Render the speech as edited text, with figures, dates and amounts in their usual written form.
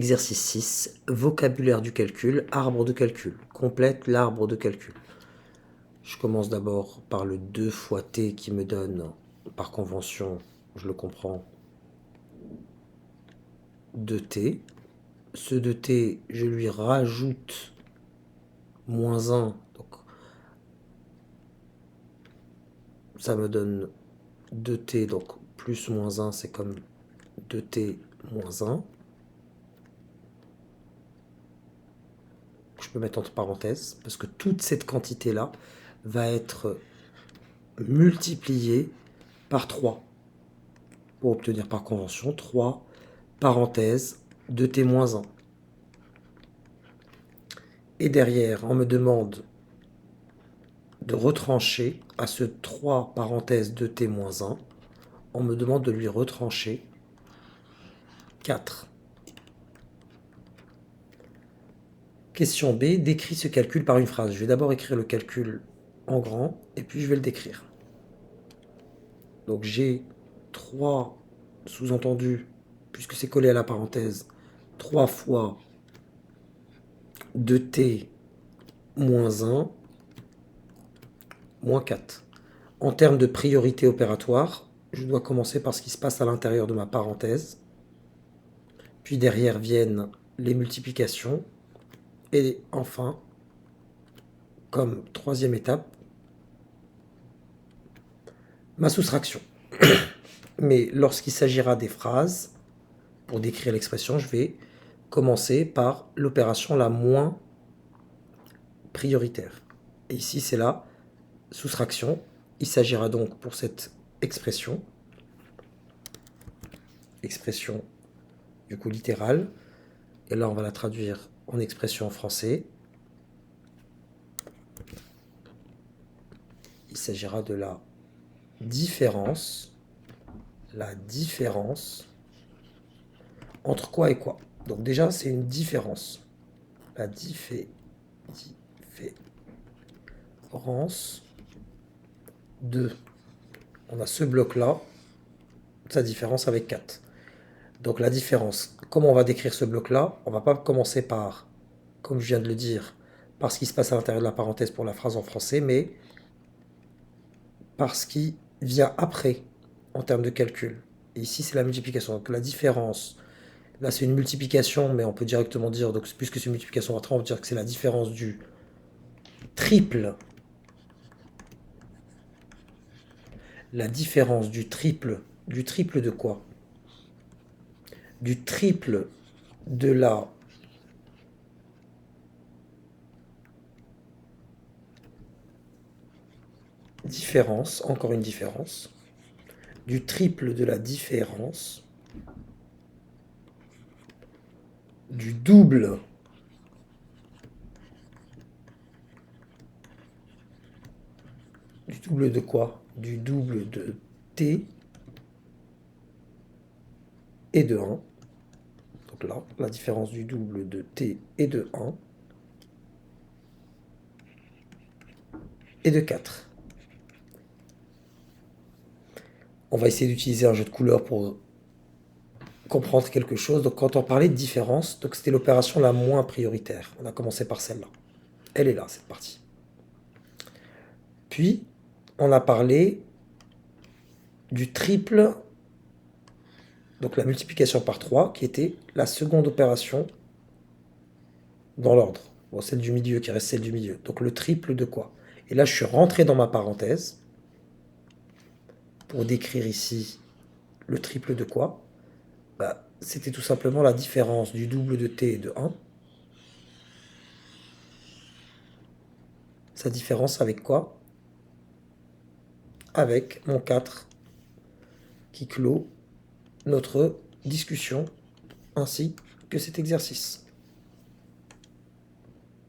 Exercice 6, vocabulaire du calcul, arbre de calcul. Complète l'arbre de calcul. Je commence d'abord par le 2 fois t qui me donne, par convention, je le comprends, 2t. Ce 2t, je lui rajoute moins 1, donc ça me donne 2t, donc plus moins 1, c'est comme 2t moins 1. Je peux mettre entre parenthèses, parce que toute cette quantité-là va être multipliée par 3, pour obtenir par convention 3, parenthèse, 2t moins 1. Et derrière, on me demande de retrancher à ce 3, parenthèse, 2t moins 1, on me demande de lui retrancher 4. Question B, décris ce calcul par une phrase. Je vais d'abord écrire le calcul en grand, et puis je vais le décrire. Donc j'ai 3, sous-entendu, puisque c'est collé à la parenthèse, 3 fois 2t moins 1, moins 4. En termes de priorité opératoire, je dois commencer par ce qui se passe à l'intérieur de ma parenthèse. Puis derrière viennent les multiplications. Et enfin, comme troisième étape, ma soustraction. Mais lorsqu'il s'agira des phrases, pour décrire l'expression, je vais commencer par l'opération la moins prioritaire. Et ici, c'est la soustraction. Il s'agira donc pour cette expression du coup littérale, et là on va la traduire en expression en français. Il s'agira de la différence entre quoi et quoi. Donc déjà c'est une différence. La différence de, on a ce bloc-là, sa différence avec 4. Donc la différence, comment on va décrire ce bloc-là? On va pas commencer par, comme je viens de le dire, par ce qui se passe à l'intérieur de la parenthèse pour la phrase en français, mais par ce qui vient après en termes de calcul. Et ici, c'est la multiplication. Donc la différence, là c'est une multiplication, mais on peut directement dire, donc puisque c'est une multiplication entre, on peut dire que c'est la différence du triple. La différence du triple de quoi? Du triple de la différence, encore une différence, du triple de la différence, du double de quoi? Du double de t et de 1. Donc là, la différence du double de t et de 1 et de 4. On va essayer d'utiliser un jeu de couleurs pour comprendre quelque chose. Donc quand on parlait de différence, donc c'était l'opération la moins prioritaire. On a commencé par celle-là. Elle est là, cette partie. Puis, on a parlé du triple, donc la multiplication par 3, qui était la seconde opération dans l'ordre. Bon, celle du milieu, qui reste celle du milieu. Donc le triple de quoi? Et là, je suis rentré dans ma parenthèse pour décrire ici le triple de quoi? Bah, c'était tout simplement la différence du double de t et de 1. Sa différence avec quoi? Avec mon 4 qui clôt notre discussion ainsi que cet exercice.